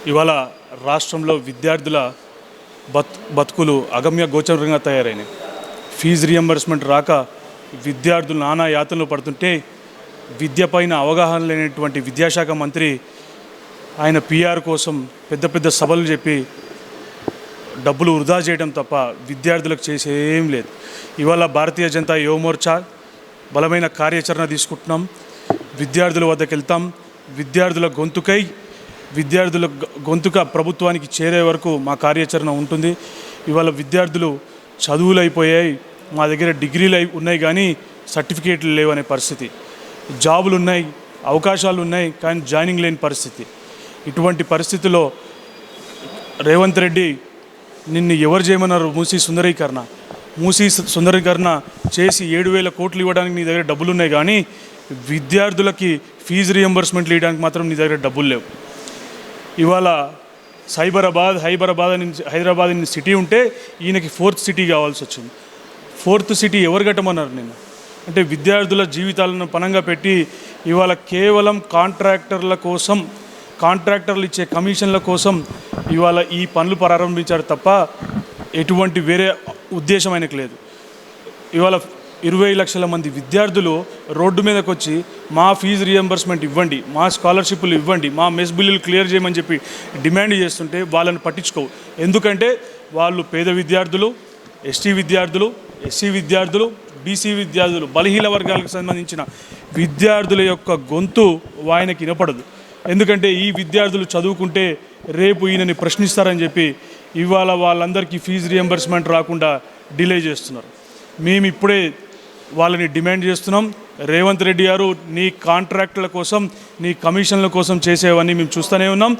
ఇవాళ రాష్ట్రంలో విద్యార్థుల బతుకులు అగమ్య గోచరంగా తయారైనాయి. ఫీజు రియంబర్స్మెంట్ రాక విద్యార్థులు నానా యాతనలు పడుతుంటే విద్యపైన అవగాహన లేనటువంటి విద్యాశాఖ మంత్రి ఆయన పిఆర్ కోసం పెద్ద పెద్ద సభలు చెప్పి డబ్బులు వృధా చేయడం తప్ప విద్యార్థులకు చేసేం లేదు. ఇవాళ భారతీయ జనతా యువమోర్చా బలమైన కార్యాచరణ తీసుకుంటున్నాం. విద్యార్థుల వద్దకు వెళ్తాం. విద్యార్థుల గొంతుక ప్రభుత్వానికి చేరే వరకు మా కార్యాచరణ ఉంటుంది. ఇవాళ విద్యార్థులు చదువులు అయిపోయాయి, మా దగ్గర డిగ్రీలు ఉన్నాయి కానీ సర్టిఫికేట్లు లేవనే పరిస్థితి. జాబులు ఉన్నాయి, అవకాశాలు ఉన్నాయి కానీ జాయినింగ్ లేని పరిస్థితి. ఇటువంటి పరిస్థితుల్లో రేవంత్ రెడ్డి నిన్ను ఎవరు చేయమన్నారు? మూసీ సుందరీకరణ చేసి 7,000 కోట్లు ఇవ్వడానికి నీ దగ్గర డబ్బులు ఉన్నాయి కానీ విద్యార్థులకి ఫీజు రియంబర్స్మెంట్లు ఇవ్వడానికి మాత్రం నీ దగ్గర డబ్బులు లేవు. ఇవాళ హైదరాబాద్ అని సిటీ ఉంటే ఈయనకి 4th సిటీ కావాల్సి వచ్చింది. 4th సిటీ ఎవరు కట్టమన్నారు నిన్న? అంటే విద్యార్థుల జీవితాలను పణంగా పెట్టి ఇవాళ కేవలం కాంట్రాక్టర్లు ఇచ్చే కమిషన్ల కోసం ఇవాళ ఈ పనులు ప్రారంభించారు తప్ప ఎటువంటి వేరే ఉద్దేశం ఆయనకు లేదు. ఇవాళ 20 లక్షల మంది విద్యార్థులు రోడ్డు మీదకి వచ్చి మా ఫీజు రియంబర్స్మెంట్ ఇవ్వండి, మా స్కాలర్షిప్లు ఇవ్వండి, మా మెస్ బిల్లులు క్లియర్ చేయమని చెప్పి డిమాండ్ చేస్తుంటే వాళ్ళని పట్టించుకోవు. ఎందుకంటే వాళ్ళు పేద విద్యార్థులు, ఎస్టీ విద్యార్థులు, ఎస్సీ విద్యార్థులు, బీసీ విద్యార్థులు, బలహీన వర్గాలకు సంబంధించిన విద్యార్థుల యొక్క గొంతు ఆయనకి వినపడదు. ఎందుకంటే ఈ విద్యార్థులు చదువుకుంటే రేపు ఈయనని ప్రశ్నిస్తారని చెప్పి ఇవాళ వాళ్ళందరికీ ఫీజు రియంబర్స్మెంట్ రాకుండా డిలే చేస్తున్నారు. మేము ఇప్పుడే వాళ్ళని డిమాండ్ చేస్తున్నాం. రేవంత్ రెడ్డి గారు, నీ కాంట్రాక్టుల కోసం, నీ కమిషన్ల కోసం చేసేవన్నీ మేము చూస్తూనే ఉన్నాం.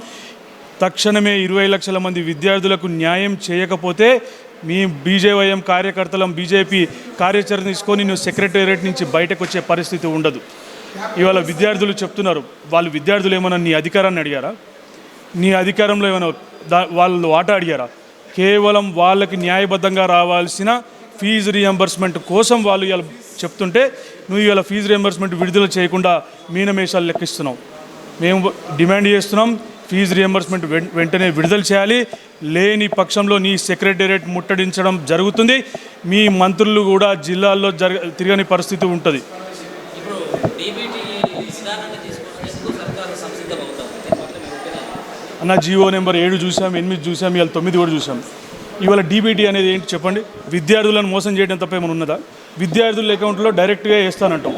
తక్షణమే 20 లక్షల మంది విద్యార్థులకు న్యాయం చేయకపోతే మీ బీజేవైఎం కార్యకర్తలం బీజేపీ కార్యాచరణ తీసుకొని నువ్వు సెక్రటేరియట్ నుంచి బయటకు వచ్చే పరిస్థితి ఉండదు. ఇవాళ విద్యార్థులు చెప్తున్నారు, వాళ్ళు విద్యార్థులు ఏమైనా నీ అధికారాన్ని అడిగారా? నీ అధికారంలో ఏమైనా వాళ్ళు ఆట అడిగారా? కేవలం వాళ్ళకి న్యాయబద్ధంగా రావాల్సిన ఫీజు రియంబర్స్మెంట్ కోసం వాళ్ళు ఇవాళ చెప్తుంటే నువ్వు ఇవాళ ఫీజు రియంబర్స్మెంట్ విడుదల చేయకుండా మీనమేషాలు లెక్కిస్తున్నావు. మేము డిమాండ్ చేస్తున్నాం, ఫీజు రియంబర్స్మెంట్ వెంటనే విడుదల చేయాలి. లేని పక్షంలో నీ సెక్రటేరియట్ ముట్టడించడం జరుగుతుంది. మీ మంత్రులు కూడా జిల్లాల్లో తిరగని పరిస్థితి ఉంటుంది. అన్న జీవో నెంబర్ 7 చూసాం, 8 చూసాం, ఇవాళ 9 కూడా చూసాం. ఇవాళ డీబీటీ అనేది ఏంటి చెప్పండి? విద్యార్థులను మోసం చేయడం తప్ప ఏమైనా ఉన్నదా? విద్యార్థుల అకౌంట్లో డైరెక్ట్గా వేస్తానంటాం.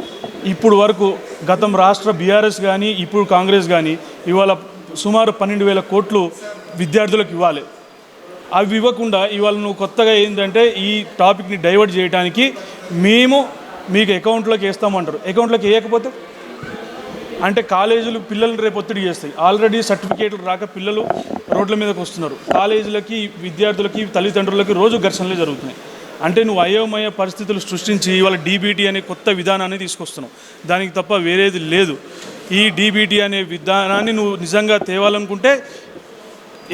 ఇప్పుడు వరకు గతం రాష్ట్ర బీఆర్ఎస్ కానీ ఇప్పుడు కాంగ్రెస్ కానీ ఇవాళ సుమారు 12,000 కోట్లు విద్యార్థులకు ఇవ్వాలి. అవి ఇవ్వకుండా ఇవాళ నువ్వు కొత్తగా ఏంటంటే ఈ టాపిక్ని డైవర్ట్ చేయడానికి మేము మీకు అకౌంట్లోకి వేస్తామంటారు. అకౌంట్లోకి వేయకపోతే అంటే కాలేజీలు పిల్లలు రేపు ఒత్తిడి చేస్తాయి. ఆల్రెడీ సర్టిఫికేట్లు రాక పిల్లలు రోడ్ల మీదకి వస్తున్నారు. కాలేజీలకి, విద్యార్థులకి, తల్లిదండ్రులకి రోజు ఘర్షణలే జరుగుతున్నాయి. అంటే నువ్వు అయోమయ పరిస్థితులు సృష్టించి ఇవాళ డీబీటీ అనే కొత్త విధానాన్ని తీసుకొస్తున్నావు. దానికి తప్ప వేరేది లేదు. ఈ డీబీటీ అనే విధానాన్ని నువ్వు నిజంగా తేవాలనుకుంటే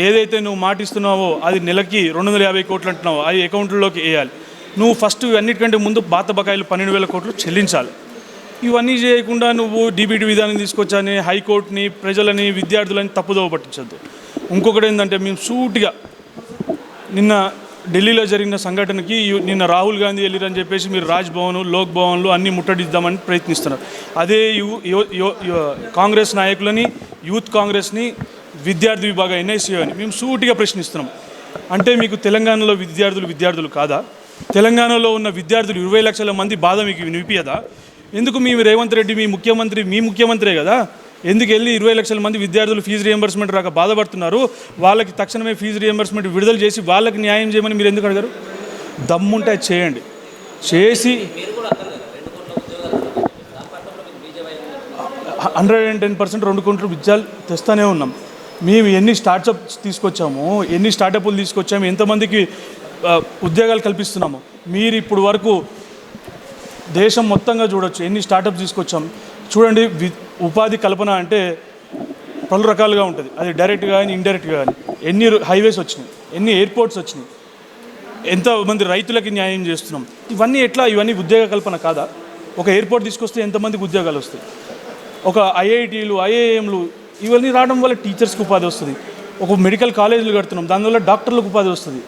ఏదైతే నువ్వు మాటిస్తున్నావో అది నెలకి 250 కోట్లు అంటున్నావో అది అకౌంట్లోకి వేయాలి. నువ్వు ఫస్ట్ అన్నిటికంటే ముందు పాత బకాయిలు 12,000 కోట్లు చెల్లించాలి. ఇవన్నీ చేయకుండా నువ్వు డీబీటీ విధానం తీసుకొచ్చని హైకోర్టుని, ప్రజలని, విద్యార్థులని తప్పుదోవ పట్టించద్దు. ఇంకొకటి ఏంటంటే మేము సూటిగా నిన్న ఢిల్లీలో జరిగిన సంఘటనకి నిన్న రాహుల్ గాంధీ వెళ్ళిరని చెప్పేసి మీరు రాజ్ భవన్, లోక్ భవన్లు అన్నీ ముట్టడిద్దామని ప్రయత్నిస్తున్నారు. అదే కాంగ్రెస్ నాయకులని, యూత్ కాంగ్రెస్ని, విద్యార్థి విభాగ ఎన్ఐసీ అని మేము సూటిగా ప్రశ్నిస్తున్నాం. అంటే మీకు తెలంగాణలో విద్యార్థులు కాదా? తెలంగాణలో ఉన్న విద్యార్థులు 20 లక్షల మంది బాధ మీకు వినిపించదా? ఎందుకు మీ రేవంత్ రెడ్డి మీ ముఖ్యమంత్రే కదా, ఎందుకు వెళ్ళి 20 లక్షల మంది విద్యార్థులు ఫీజు రియంబర్స్మెంట్ రాక బాధపడుతున్నారు? వాళ్ళకి తక్షణమే ఫీజు రియంబర్స్మెంట్ విడుదల చేసి వాళ్ళకి న్యాయం చేయమని మీరు ఎందుకు అడగారు? దమ్ముంటే చేయండి. చేసి 110% 2 కోట్ల విద్యాలు తెస్తూనే ఉన్నాం. మేము ఎన్ని స్టార్టప్లు తీసుకొచ్చాము, ఎంతమందికి ఉద్యోగాలు కల్పిస్తున్నాము. మీరు ఇప్పుడు వరకు దేశం మొత్తంగా చూడొచ్చు ఎన్ని స్టార్టప్స్ తీసుకొచ్చాం. చూడండి, ఉపాధి కల్పన అంటే పలు రకాలుగా ఉంటుంది. అది డైరెక్ట్గా కానీ ఇండైరెక్ట్గా కానీ. ఎన్ని హైవేస్ వచ్చినాయి, ఎన్ని ఎయిర్పోర్ట్స్ వచ్చినాయి, ఎంతమంది రైతులకి న్యాయం చేస్తున్నాం. ఇవన్నీ ఉద్యోగ కల్పన కాదా? ఒక ఎయిర్పోర్ట్ తీసుకొస్తే ఎంతమందికి ఉద్యోగాలు వస్తాయి? ఒక ఐఐటీలు, ఐఐఎంలు ఇవన్నీ రావడం వల్ల టీచర్స్కి ఉపాధి వస్తుంది. ఒక మెడికల్ కాలేజీలు కడుతున్నాం, దానివల్ల డాక్టర్లకు ఉపాధి వస్తుంది.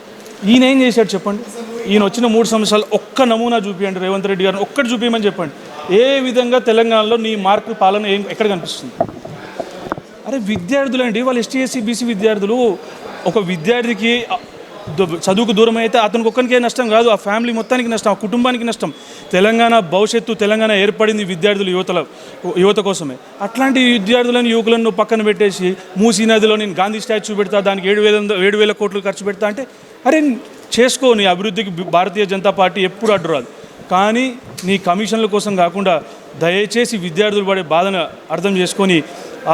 ఈయన ఏం చేశాడు చెప్పండి? ఈయన వచ్చిన 3 సంవత్సరాలు ఒక్క నమూనా చూపించండి రేవంత్ రెడ్డి గారిని, ఒక్కటి చూపించమని చెప్పండి. ఏ విధంగా తెలంగాణలో నీ మార్పు పాలన ఎక్కడ కనిపిస్తుంది? అరే విద్యార్థులండి, వాళ్ళు ఎస్టీ ఎస్సీ బీసీ విద్యార్థులు. ఒక విద్యార్థికి చదువుకు దూరం అయితే అతనికి ఒక్కరికే నష్టం కాదు, ఆ ఫ్యామిలీ మొత్తానికి నష్టం, ఆ కుటుంబానికి నష్టం. తెలంగాణ భవిష్యత్తు, తెలంగాణ ఏర్పడింది విద్యార్థులు యువత కోసమే. అట్లాంటి విద్యార్థులను యువకులను పక్కన పెట్టేసి మూసీ నదిలో నేను గాంధీ స్టాచ్యూ పెడతా, దానికి 7,000 కోట్లు ఖర్చు పెడతా అంటే, అరే చేసుకో, నీ అభివృద్ధికి భారతీయ జనతా పార్టీ ఎప్పుడు అడ్డు రాదు. కానీ నీ కమిషన్ల కోసం కాకుండా దయచేసి విద్యార్థులు పడే బాధను అర్థం చేసుకొని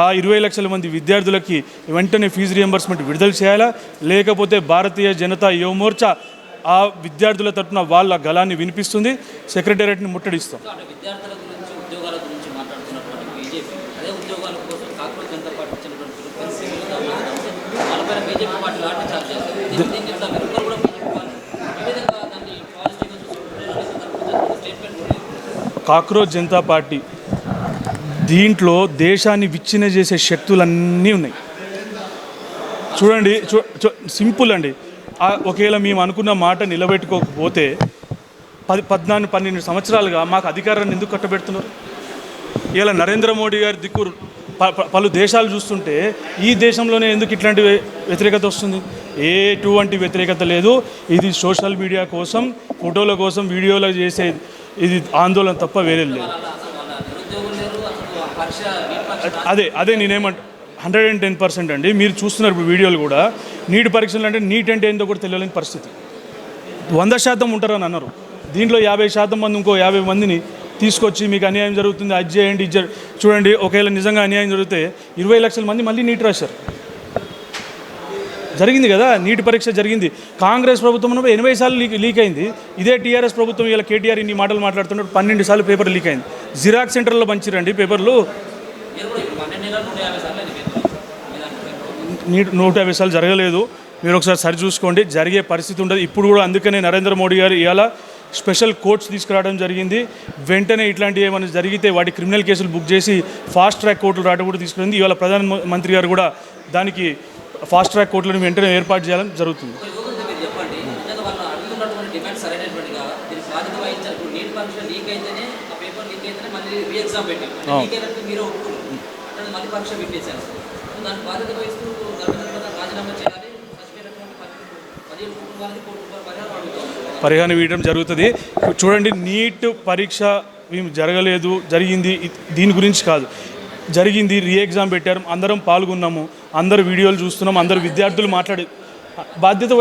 ఆ 20 లక్షల మంది విద్యార్థులకి వెంటనే ఫీజు రియంబర్స్మెంట్ విడుదల చేయాలా, లేకపోతే భారతీయ జనతా యువమోర్చా ఆ విద్యార్థుల తరఫున వాళ్ళ గళాన్ని వినిపిస్తుంది, సెక్రటేరియట్ని ముట్టడిస్తాం. కాక్రోచ్ జనతా పార్టీ దీంట్లో దేశాన్ని విచ్ఛిన్న చేసే శక్తులన్నీ ఉన్నాయి. చూడండి, సింపుల్ అండి. ఒకవేళ మేము అనుకున్న మాట నిలబెట్టుకోకపోతే 14-12 సంవత్సరాలుగా మాకు అధికారాన్ని ఎందుకు కట్టబెడుతున్నారు? ఇలా నరేంద్ర మోడీ గారి దిక్కు పలు దేశాలు చూస్తుంటే ఈ దేశంలోనే ఎందుకు ఇట్లాంటి వ్యతిరేకత వస్తుంది? ఎటువంటి వ్యతిరేకత లేదు. ఇది సోషల్ మీడియా కోసం, ఫోటోల కోసం, వీడియోలు చేసే ఇది ఆందోళన తప్ప వేరే లేదు. అదే నేనేమంట 110% అండి. మీరు చూస్తున్నారు ఇప్పుడు వీడియోలు కూడా, నీట్ పరీక్షలు అంటే నీట్ అంటే ఏంటో కూడా తెలియలేని పరిస్థితి. 100% ఉంటారని అన్నారు, దీంట్లో 50% మంది, ఇంకో 50 మందిని తీసుకొచ్చి మీకు అన్యాయం జరుగుతుంది, అది చేయండి, ఇది చూడండి. ఒకవేళ నిజంగా అన్యాయం జరిగితే 20 లక్షల మంది మళ్ళీ నీట్ రాశారు. జరిగింది కదా, నీటి పరీక్ష జరిగింది. కాంగ్రెస్ ప్రభుత్వం 80 సార్లు లీక్ అయింది. ఇదే టీఆర్ఎస్ ప్రభుత్వం ఇలా కేటీఆర్ ఇన్ని మాటలు మాట్లాడుతున్నప్పుడు 12 సార్లు పేపర్ లీక్ అయింది. జిరాక్స్ సెంటర్లో పంచిరండి పేపర్లు. 150 సార్లు జరగలేదు. మీరు ఒకసారి సరి చూసుకోండి, జరిగే పరిస్థితి ఉండదు ఇప్పుడు కూడా. అందుకనే నరేంద్ర మోడీ గారు ఇవాళ స్పెషల్ కోర్ట్స్ తీసుకురావడం జరిగింది. వెంటనే ఇట్లాంటివి ఏమైనా జరిగితే వాటి క్రిమినల్ కేసులు బుక్ చేసి ఫాస్ట్ ట్రాక్ కోర్టులు రావడం కూడా తీసుకురండి. ఇవాళ ప్రధానమంత్రి గారు కూడా దానికి ఫాస్ట్ ట్రాక్ కోర్టులను వెంటనే ఏర్పాటు చేయాలని జరుగుతుంది. పరిహారం ఇవ్వడం జరుగుతుంది. చూడండి, నీట్ పరీక్ష జరగలేదు, జరిగింది, దీని గురించి కాదు, జరిగింది. రీ ఎగ్జామ్ పెట్టారు, అందరం పాల్గొన్నాము, అందరు వీడియోలు చూస్తున్నాము, అందరు విద్యార్థులు మాట్లాడి బాధ్యత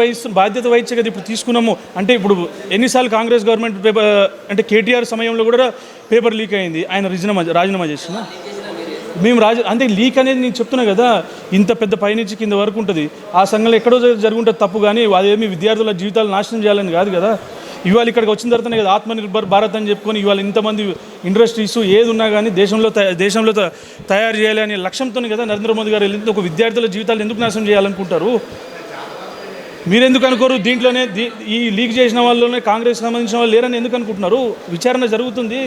వహించే కదా ఇప్పుడు తీసుకున్నాము. అంటే ఇప్పుడు ఎన్నిసార్లు కాంగ్రెస్ గవర్నమెంట్ పేపర్ అంటే కేటీఆర్ సమయంలో కూడా పేపర్ లీక్ అయింది, ఆయన రాజీనామా చేసిన మేము అంటే లీక్ అనేది నేను చెప్తున్నా కదా, ఇంత పెద్ద పైనుంచి కింద వరకు ఉంటుంది. ఆ సంఘంలో ఎక్కడో జరుగుంటుంది తప్పు, కానీ అదేమి విద్యార్థుల జీవితాలు నాశనం చేయాలని కాదు కదా. ఇవాళ ఇక్కడికి వచ్చిన తర్వాతనే కదా ఆత్మనిర్భర్ భారత్ అని చెప్పుకొని ఇవాళ ఇంతమంది ఇండస్ట్రీస్ ఏది ఉన్నా కానీ దేశంలో తయారు చేయాలి అనే లక్ష్యంతోనే కదా నరేంద్ర మోదీ గారు వెళ్ళింది. ఒక విద్యార్థుల జీవితాలు ఎందుకు నాశనం చేయాలనుకుంటారు? మీరెందుకు అనుకోరు? దీంట్లోనే ఈ లీక్ చేసిన వాళ్ళలోనే కాంగ్రెస్ సంబంధించిన వాళ్ళు లేరని ఎందుకు అనుకుంటున్నారు? విచారణ జరుగుతుంది.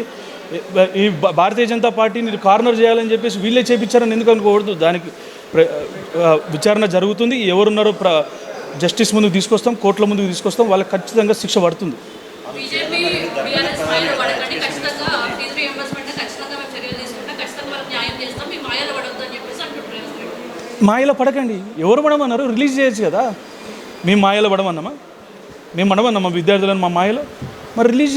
ఈ భారతీయ జనతా పార్టీని కార్నర్ చేయాలని చెప్పేసి వీళ్ళే చేపించారని ఎందుకు అనుకోకూడదు? దానికి విచారణ జరుగుతుంది. ఎవరున్నారో జస్టిస్ ముందుకు తీసుకొస్తాం, కోర్టుల ముందుకు తీసుకొస్తాం, వాళ్ళకి ఖచ్చితంగా శిక్ష పడుతుంది. మాయలో పడకండి. ఎవరు పడమన్నారు? రిలీజ్ చేయొచ్చు కదా. మేము మాయలో పడమన్నామా? మేము పడమన్నామా విద్యార్థులను మా మాయలో? మరి రిలీజ్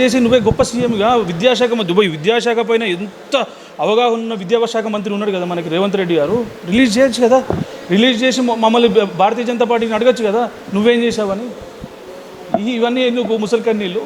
చేసి నువ్వే గొప్ప సీఎంగా విద్యాశాఖ పైన ఎంత అవగాహన ఉన్న విద్యాశాఖ మంత్రి ఉన్నాడు కదా మనకి రేవంత్ రెడ్డి గారు. రిలీజ్ చేయొచ్చు కదా. రిలీజ్ చేసి మమ్మల్ని భారతీయ జనతా పార్టీని అడగచ్చు కదా, నువ్వేం చేసావని. ఇవన్నీ ఎందుకు ముసలి కన్నీళ్ళు?